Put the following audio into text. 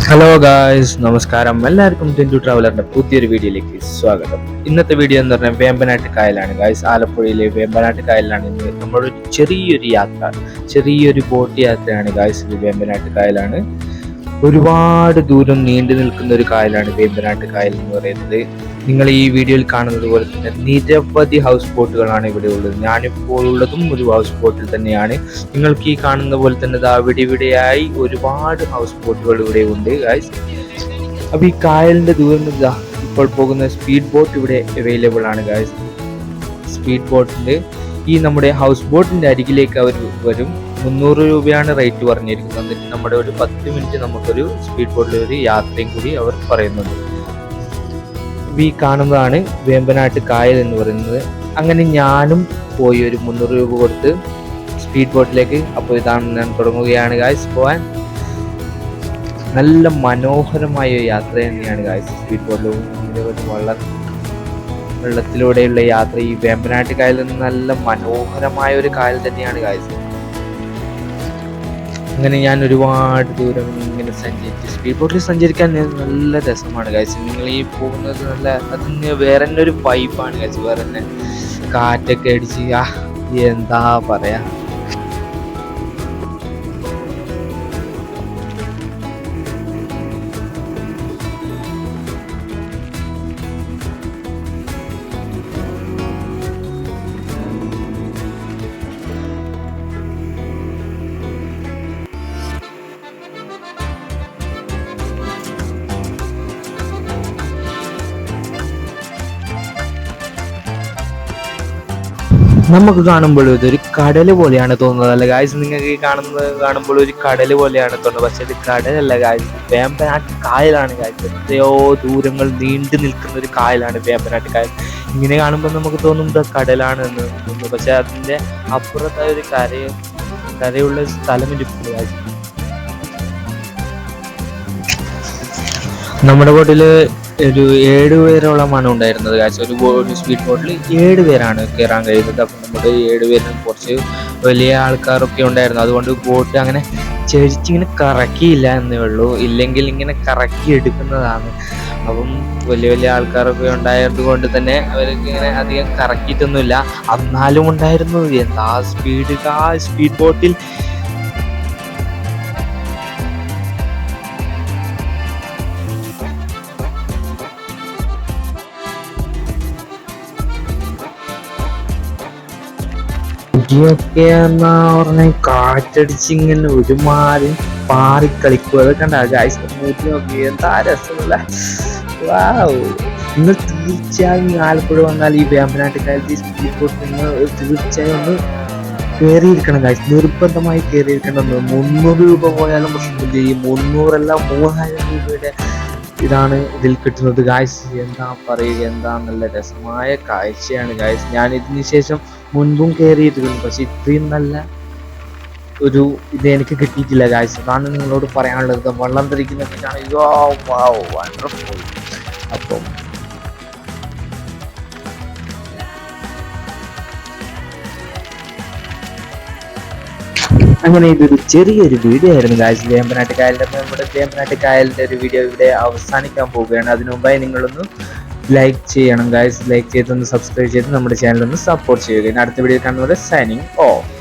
Hello guys, നമസ്കാരം. എല്ലാവർക്കും ടിൻറ്റു ട്രാവലറിന്റെ പുതിയൊരു വീഡിയോയിലേക്ക് സ്വാഗതം. ഇന്നത്തെ വീഡിയോ എന്ന് പറഞ്ഞാൽ വേമ്പനാട്ട് കായലാണ് ഗായ്സ്. ആലപ്പുഴയിലെ വേമ്പനാട്ട് കായലിലാണ് ഇന്ന് നമ്മളൊരു ചെറിയൊരു യാത്ര, ചെറിയൊരു ബോട്ട് യാത്രയാണ് ഗായ്സ്. ഇത് വേമ്പനാട്ട് കായലാണ്. ഒരുപാട് ദൂരം നീണ്ടു നിൽക്കുന്ന ഒരു കായലാണ് വേമ്പനാട്ട് കായൽ എന്ന് പറയുന്നത്. നിങ്ങൾ ഈ വീഡിയോയിൽ കാണുന്നത് പോലെ തന്നെ നിരവധി ഹൗസ് ബോട്ടുകളാണ് ഇവിടെ ഉള്ളത്. ഞാനിപ്പോൾ ഉള്ളതും ഒരു ഹൗസ് ബോട്ടിൽ തന്നെയാണ്. നിങ്ങൾക്ക് ഈ കാണുന്ന പോലെ തന്നെ അവിടെ ഇവിടെയായി ഒരുപാട് ഹൗസ് ബോട്ടുകൾ ഇവിടെ ഉണ്ട് ഗായ്സ്. അപ്പോൾ ഈ കായലിന്റെ ദൂരം ഇപ്പോൾ പോകുന്ന സ്പീഡ് ബോട്ട് ഇവിടെ അവൈലബിൾ ആണ് ഗായ്സ്. സ്പീഡ് ബോട്ടിന്റെ ഈ നമ്മുടെ ഹൗസ് ബോട്ടിന്റെ അരികിലേക്ക് അവർ വരും. 300 രൂപയാണ് റേറ്റ് പറഞ്ഞിരിക്കുന്നത്. എന്നിട്ട് നമ്മുടെ ഒരു 10 മിനിറ്റ് നമുക്കൊരു സ്പീഡ് ബോട്ടിൽ ഒരു യാത്രയും കൂടി അവർ പറയുന്നുണ്ട്. ഈ കാണുന്നതാണ് വേമ്പനാട്ട് കായൽ എന്ന് പറയുന്നത്. അങ്ങനെ ഞാനും പോയി ഒരു 300 രൂപ കൊടുത്ത് സ്പീഡ് ബോട്ടിലേക്ക്. അപ്പോൾ ഇതാണ് ഞാൻ തുടങ്ങുകയാണ് ഗായ്സ് പോകാൻ. നല്ല മനോഹരമായ യാത്ര തന്നെയാണ് ഗായ്സ്. സ്പീഡ് ബോട്ടിലും വെള്ളത്തിലൂടെയുള്ള യാത്ര ഈ വേമ്പനാട്ട് കായലിൽ നിന്ന് നല്ല മനോഹരമായ ഒരു കായൽ തന്നെയാണ് ഗായ്സ്. അങ്ങനെ ഞാൻ ഒരുപാട് ദൂരം ഇങ്ങനെ സഞ്ചരിച്ച് സ്പീഡ് ബോട്ടിൽ സഞ്ചരിക്കാൻ നല്ല രസമാണ് ഗൈസ്. നിങ്ങൾ ഈ പോകുന്നത് നല്ല അതിന് വേറെ തന്നെ ഒരു വൈബാണ് ഗൈസ്. വേറെ തന്നെ കാറ്റൊക്കെ അടിച്ച് എന്താ പറയാ. നമുക്ക് കാണുമ്പോൾ ഇതൊരു കടല് പോലെയാണ് തോന്നുന്നത് അല്ല ഗായ്സ്. നിങ്ങൾക്ക് ഈ കാണുമ്പോൾ ഒരു കടല് പോലെയാണ് തോന്നുന്നത്, പക്ഷെ ഇത് കടലല്ല ഗായ്സ്. വേമ്പനാട്ട് കായലാണ് ഗായ്സ്. എത്രയോ ദൂരങ്ങൾ നീണ്ടു നിൽക്കുന്ന ഒരു കായലാണ് വേമ്പനാട്ട് കായൽ. ഇങ്ങനെ കാണുമ്പോൾ നമുക്ക് തോന്നുന്നത് കടലാണ് എന്ന് തോന്നുന്നു, പക്ഷെ അതിന്റെ അപ്പുറത്തായ ഒരു കരയുള്ള സ്ഥലം ഇരിപ്പുണ്ട് ഗായ്സ്. നമ്മുടെ ബോട്ടില് ഒരു 7 പേരോളമാണ് ഉണ്ടായിരുന്നത് ഗായ്സ്. ഒരു സ്പീഡ് ബോട്ടിൽ 7 പേരാണ് കയറാൻ കഴിയുന്നത്. അപ്പം നമ്മുടെ 7 പേരും കുറച്ച് വലിയ ആൾക്കാരൊക്കെ ഉണ്ടായിരുന്നു. അതുകൊണ്ട് ബോട്ട് അങ്ങനെ ചെരിച്ചിങ്ങനെ കറക്കിയില്ല എന്നേ ഉള്ളൂ, ഇല്ലെങ്കിൽ ഇങ്ങനെ കറക്കി എടുക്കുന്നതാണ്. അപ്പം വലിയ വലിയ ആൾക്കാരൊക്കെ ഉണ്ടായത് കൊണ്ട് തന്നെ അവർക്ക് ഇങ്ങനെ അധികം കറക്കിയിട്ടൊന്നുമില്ല. എന്നാലും ഉണ്ടായിരുന്നു എന്താ സ്പീഡ് ബോട്ടിൽ. ഇടിയൊക്കെ എന്നാ പറഞ്ഞ കാറ്റടിച്ച് ഇങ്ങനെ ഒരുമാതിരി പാറിക്കളിക്കും. അതൊക്കെ കണ്ട ഗായ്സ്, നോക്കി എന്താ രസമല്ല. നിങ്ങൾ തീർച്ചയായും ആലപ്പുഴ വന്നാൽ ഈ വേമ്പനാട്ട് കായലിൽ സ്പീഡ് ബോട്ട് നിങ്ങൾ തീർച്ചയായും ഒന്ന് കയറിയിരിക്കണം ഗായ്സ്. നിർബന്ധമായി കയറിയിരിക്കണം. 300 രൂപ പോയാലും പ്രശ്നമില്ല. ഈ 300 അല്ല 3000 രൂപയുടെ ഇതാണ് ഇതിൽ കിട്ടുന്നത് ഗായ്സ്. എന്താ പറയുക, എന്താ നല്ല രസമായ കാഴ്ചയാണ് ഗായ്സ്. ഞാൻ ഇതിന് ശേഷം മുൻപും കയറിയിട്ടുണ്ട്, പക്ഷെ ഇത്രയും നല്ല ഒരു ഇത് എനിക്ക് കിട്ടിയിട്ടില്ല ഗായ്സ്. അതാണ് നിങ്ങളോട് പറയാനുള്ളത്. വെള്ളം തെറിക്കുന്നതൊക്കെയാണ് വണ്ടർഫുൾ. അപ്പം അങ്ങനെ ഇതൊരു ചെറിയൊരു വീഡിയോ ആയിരുന്നു ഗായ്സ്. വേമ്പനാട്ട് കായലിന്റെ നമ്മുടെ വേമ്പനാട്ട് കായലിന്റെ ഒരു വീഡിയോ ഇവിടെ അവസാനിക്കാൻ പോവുകയാണ്. അതിനു മുമ്പായി നിങ്ങളൊന്ന് ലൈക്ക് ചെയ്യണം ഗായ്സ്. ലൈക്ക് ചെയ്തൊന്ന് സബ്സ്ക്രൈബ് ചെയ്ത് നമ്മുടെ ചാനൽ ഒന്ന് സപ്പോർട്ട് ചെയ്യുക. അടുത്ത വീഡിയോ കാണുന്നത് സൈനിങ് ഓഫ്.